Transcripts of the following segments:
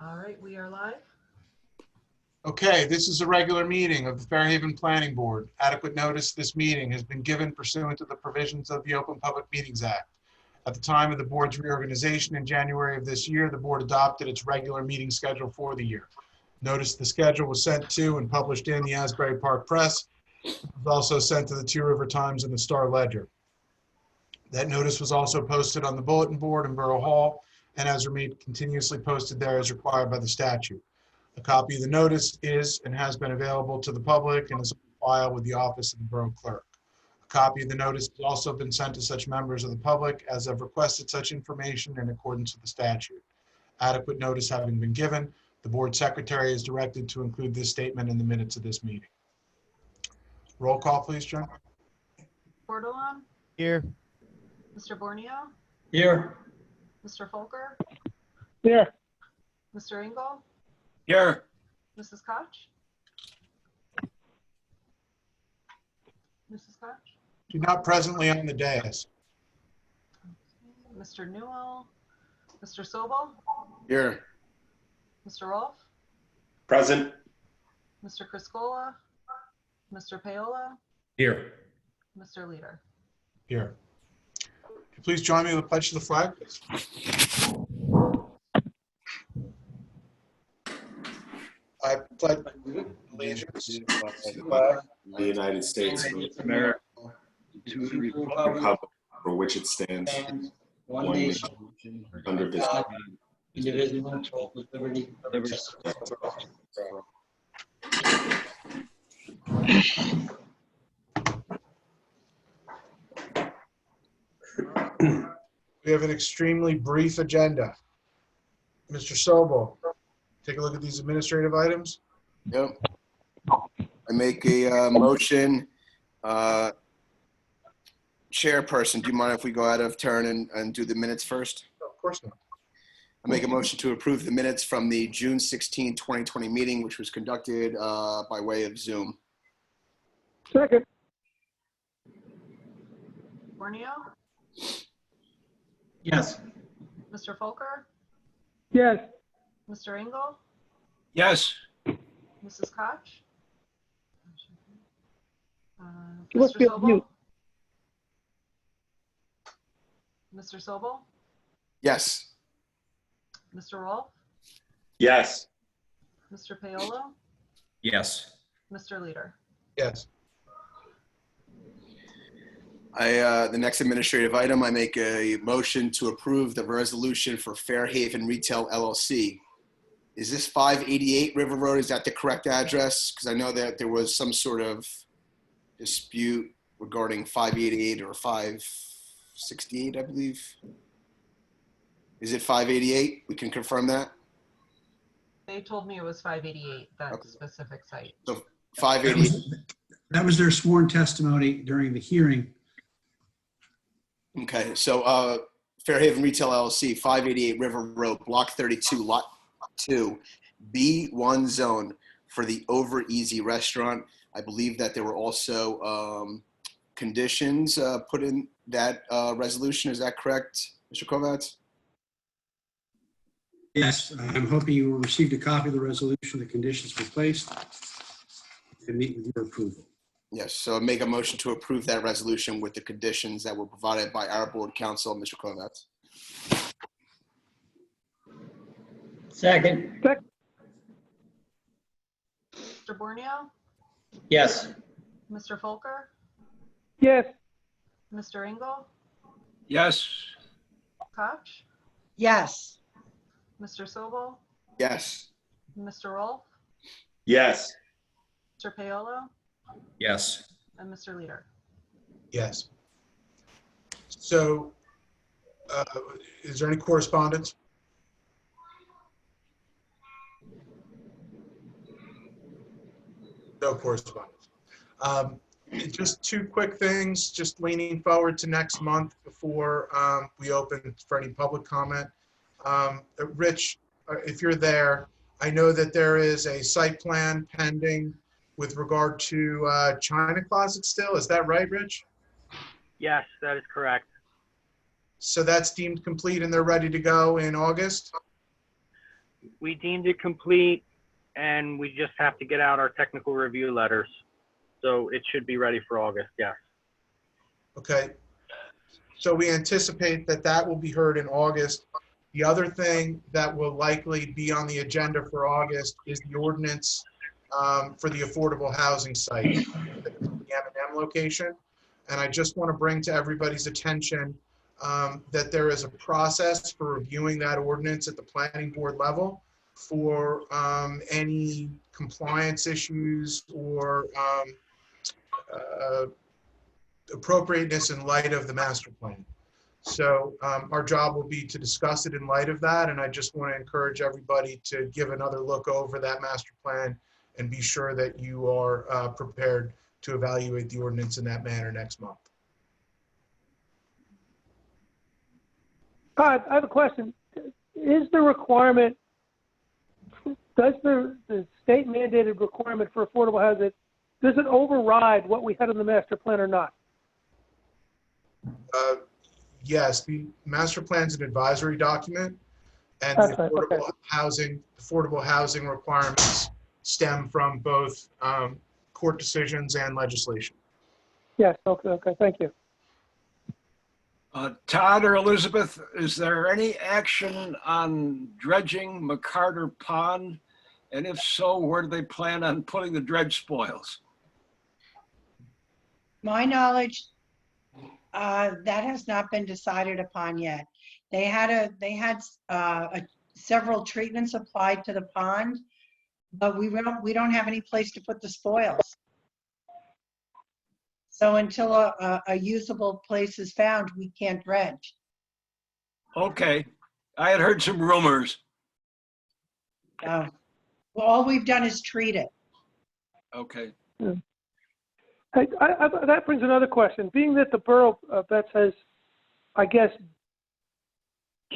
All right, we are live. Okay, this is a regular meeting of the Fairhaven Planning Board. Adequate notice of this meeting has been given pursuant to the provisions of the Open Public Meetings Act. At the time of the board's reorganization in January of this year, the board adopted its regular meeting schedule for the year. Notice the schedule was sent to and published in the Asbury Park Press. It was also sent to the Two River Times and the Star Ledger. That notice was also posted on the bulletin board in Borough Hall and has remained continuously posted there as required by the statute. A copy of the notice is and has been available to the public and is on file with the office of the Borough Clerk. A copy of the notice has also been sent to such members of the public as have requested such information in accordance with the statute. Adequate notice having been given, the board secretary is directed to include this statement in the minutes of this meeting. Roll call, please, John. Bordelon, Here. Mr. Borneo, Here. Mr. Folker, Here. Mr. Engel, Here. Mrs. Koch. Mrs. Koch, Do not presently on the dais. Mr. Newell, Mr. Sobel, Here. Mr. Rolfe, Present. Mr. Criscola, Mr. Paola, Here. Mr. Leader. Here. Could you please join me with the pledge to the flag? I pledge allegiance to the flag The United States of America. the Republic for which it stands, One nation. under God, Indivisible, with liberty. We have an extremely brief agenda. Mr. Sobel, take a look at these administrative items. Yep. I make a motion. Chairperson, do you mind if we go out of turn and do the minutes first? No, of course not. I make a motion to approve the minutes from the June 16, 2020 meeting, which was conducted by way of Zoom. Second. Borneo, Yes. Mr. Folker, Yes. Mr. Engel, Yes. Mrs. Koch. She must Mr. be on Sobel, mute. Mr. Sobel, Yes. Mr. Rolfe, Yes. Mr. Paola, Yes. Mr. Leader. Yes. The next administrative item, I make a motion to approve the resolution for Fairhaven Retail LLC. Is this 588 River Road? Is that the correct address? Because I know that there was some sort of dispute regarding 588 or 568, I believe. Is it 588? We can confirm that? They told me it was 588, that Okay. specific site. So 588. That was their sworn testimony during the hearing. Okay, so Fairhaven Retail LLC, 588 River Road, Block 32, Lot 2, B1 zone for the Over Easy restaurant. I believe that there were also conditions put in that resolution. Is that correct, Mr. Kovacs? Yes, I'm hoping you received a copy of the resolution. The conditions were placed to meet with your approval. Yes, so I make a motion to approve that resolution with the conditions that were provided by our board counsel, Mr. Kovacs. Second. Mr. Borneo, Yes. Mr. Folker, Yes. Mr. Engel, Yes. Koch, Yes. Mr. Sobel, Yes. Mr. Rolfe, Yes. Mr. Paola, Yes. and Mr. Leader. Yes. So, is there any correspondence? No correspondence. Just two quick things, just leaning forward to next month before we open for any public comment. Rich, if you're there, I know that there is a site plan pending with regard to China Closet still. Is that right, Rich? Yes, that is correct. So that's deemed complete and they're ready to go in August? We deemed it complete, and we just have to get out our technical review letters. So it should be ready for August, yes. Okay. So we anticipate that that will be heard in August. The other thing that will likely be on the agenda for August is the ordinance for the affordable housing site, the M&M location. And I just want to bring to everybody's attention that there is a process for reviewing that ordinance at the planning board level for any compliance issues or appropriateness in light of the master plan. So our job will be to discuss it in light of that, and I just want to encourage everybody to give another look over that master plan and be sure that you are prepared to evaluate the ordinance in that manner next month. I have a question. Is the requirement, does the state mandated requirement for affordable housing, does it override what we had in the master plan or not? Yes, the master plan is an advisory document, and That's the right, okay. affordable housing requirements stem from both court decisions and legislation. Yes, okay, thank you. Todd or Elizabeth, is there any action on dredging McCarter Pond? And if so, where do they plan on putting the dredge spoils? My knowledge, that has not been decided upon yet. They had several treatments applied to the pond, but we don't have any place to put the spoils. So until a usable place is found, we can't dredge. Okay, I had heard some rumors. Well, all we've done is treat it. Okay. That brings another question. Being that the borough vets has, I guess,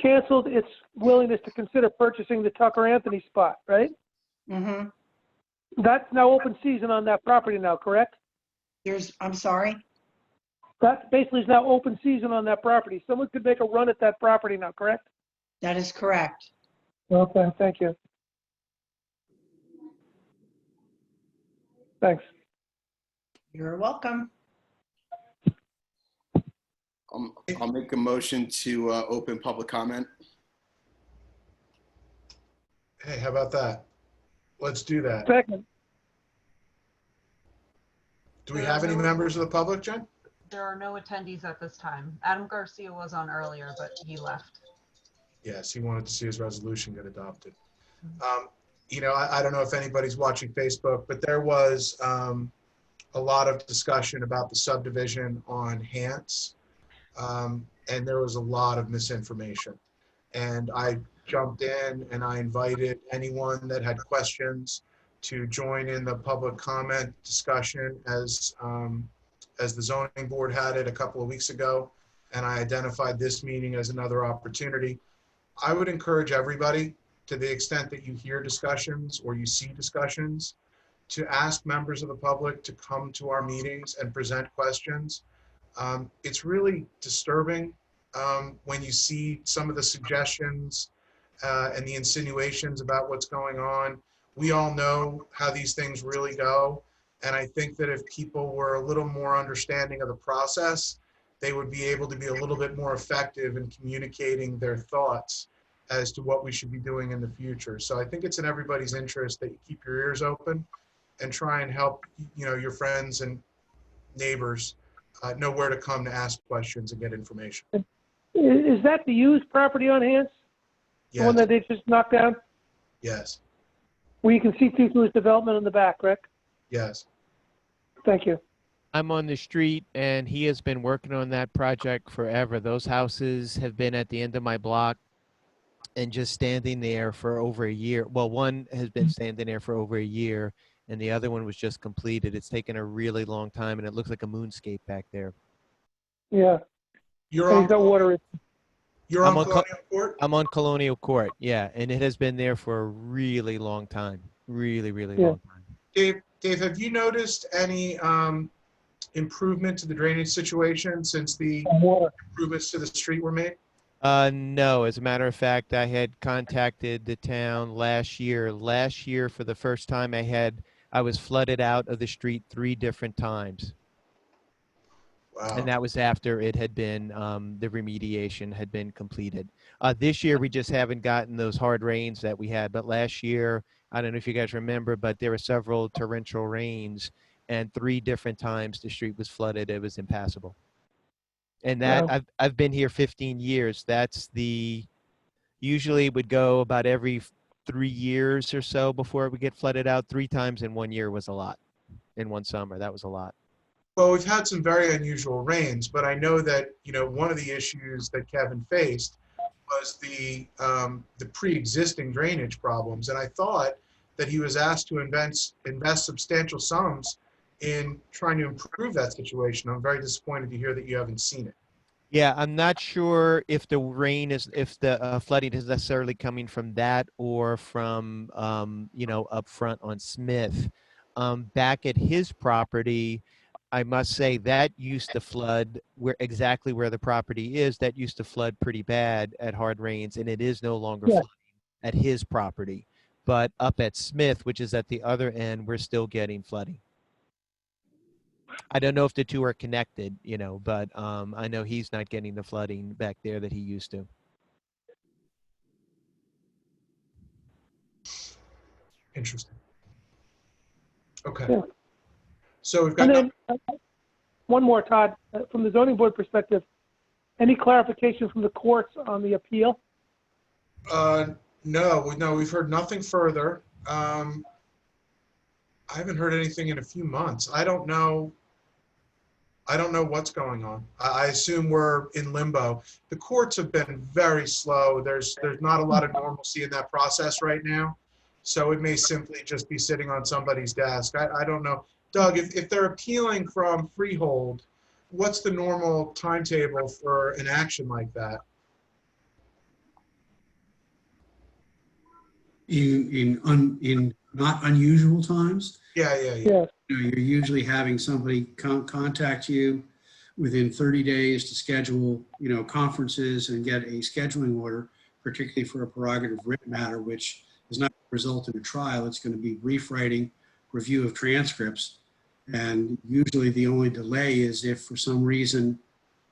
canceled its willingness to consider purchasing the Tucker Anthony spot, right? Mm-hmm. That's now open season on that property now, correct? I'm sorry? That basically is now open season on that property. Someone could make a run at that property now, correct? That is correct. Okay, thank you. Thanks. You're welcome. I'll make a motion to open public comment. Hey, how about that? Let's do that. Second. Do we have any members of the public, Jen? There are no attendees at this time. Adam Garcia was on earlier, but he left. Yes, he wanted to see his resolution get adopted. You know, I don't know if anybody's watching Facebook, but there was a lot of discussion about the subdivision on Hance, and there was a lot of misinformation. And I jumped in and I invited anyone that had questions to join in the public comment discussion as the zoning board had it a couple of weeks ago, and I identified this meeting as another opportunity. I would encourage everybody, to the extent that you hear discussions or you see discussions, to ask members of the public to come to our meetings and present questions. It's really disturbing when you see some of the suggestions and the insinuations about what's going on. We all know how these things really go. And I think that if people were a little more understanding of the process, they would be able to be a little bit more effective in communicating their thoughts as to what we should be doing in the future. So I think it's in everybody's interest that you keep your ears open and try and help, you know, your friends and neighbors know where to come to ask questions and get information. Is that the used property on Hance? The one Yes, that they just knocked down? yes, Where you can see Tucum's development in the back, correct? yes. Thank you. I'm on the street and he has been working on that project forever. Those houses have been at the end of my block and just standing there for over a year. Well, one has been standing there for over a year and the other one was just completed. It's taken a really long time and it looks like a moonscape back there. Yeah. You're And on, he's got water. you're I'm on on Colonial Court? I'm on Colonial Court, yeah, and it has been there for a really long time. Really, really Yeah. long time. Dave, have you noticed any improvement to the drainage situation since the Water. improvements to the street were made? No, as a matter of fact, I had contacted the town last year. Last year, for the first time, I was flooded out of the street 3 different times. Wow. And that was after it had been, the remediation had been completed. This year, we just haven't gotten those hard rains that we had. But last year, I don't know if you guys remember, but there were several torrential rains, and 3 different times the street was flooded. It was impassable. And that Wow. I've been here 15 years. Usually it would go about every 3 years or so before it would get flooded out. 3 times in 1 year was a lot. In one summer, that was a lot. Well, we've had some very unusual rains, but I know that, one of the issues that Kevin faced was the pre-existing drainage problems. And I thought that he was asked to invest substantial sums in trying to improve that situation. I'm very disappointed to hear that you haven't seen it. Yeah, I'm not sure if the flooding is necessarily coming from that or from, up front on Smith. Back at his property, I must say that used to flood exactly where the property is. That used to flood pretty bad at hard rains, and it is no longer Yeah. flooding at his property. But up at Smith, which is at the other end, we're still getting flooding. I don't know if the two are connected, but I know he's not getting the flooding back there that he used to. Interesting. Okay. Yeah. So we've got, And then, one more, Todd, from the zoning board perspective, any clarification from the courts on the appeal? no, we've heard nothing further. I haven't heard anything in a few months. I don't know what's going on. I assume we're in limbo. The courts have been very slow. There's not a lot of normalcy in that process right now. So it may simply just be sitting on somebody's desk. I don't know. Doug, if they're appealing from freehold, what's the normal timetable for an action like that? In not unusual times, Yeah. Yeah. you're usually having somebody contact you within 30 days to schedule, conferences and get a scheduling order, particularly for a prerogative writ matter, which is not going to result in a trial. It's going to be brief writing, review of transcripts. And usually the only delay is if for some reason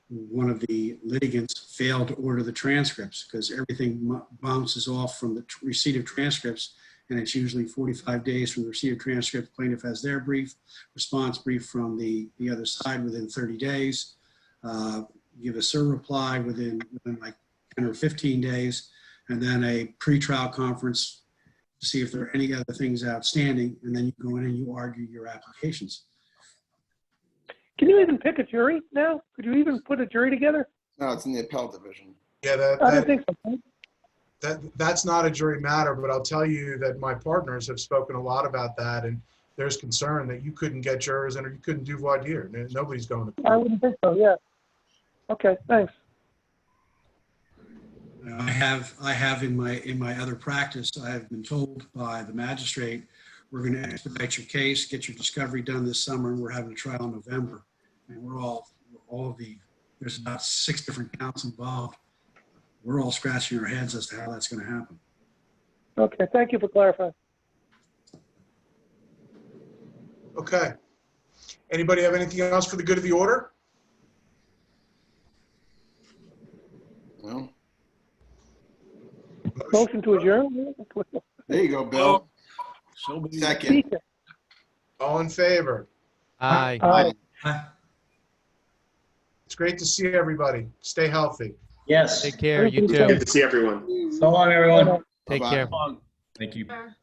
one of the litigants failed to order the transcripts, because everything bounces off from the receipt of transcripts, and it's usually 45 days from the receipt of transcripts. Plaintiff has their response brief from the other side within 30 days. Give a SIR reply within like 10 or 15 days, and then a pretrial conference to see if there are any other things outstanding, and then you go in and you argue your applications. Can you even pick a jury now? Could you even put a jury together? No, it's in the appellate division. Yeah, I don't think so. that's not a jury matter, but I'll tell you that my partners have spoken a lot about that, and there's concern that you couldn't get jurors and or you couldn't do voir dire. Nobody's going to I court. wouldn't think so, yeah. Okay, thanks. I have in my other practice, I have been told by the magistrate, we're going to expedite your case, get your discovery done this summer, and we're having a trial in November. And there's about 6 different counts involved. We're all scratching our heads as to how that's going to happen. Okay, thank you for clarifying. Okay. Anybody have anything else for the good of the order? Well, Motion to adjourn? there you go, Bill. So be it. Second. All in favor? Aye. Aye. It's great to see everybody. Stay healthy. Yes. Take care. You Everything's too. fine. Good to see everyone. So long, everyone. Take Bye-bye. care. Thank you. Sure.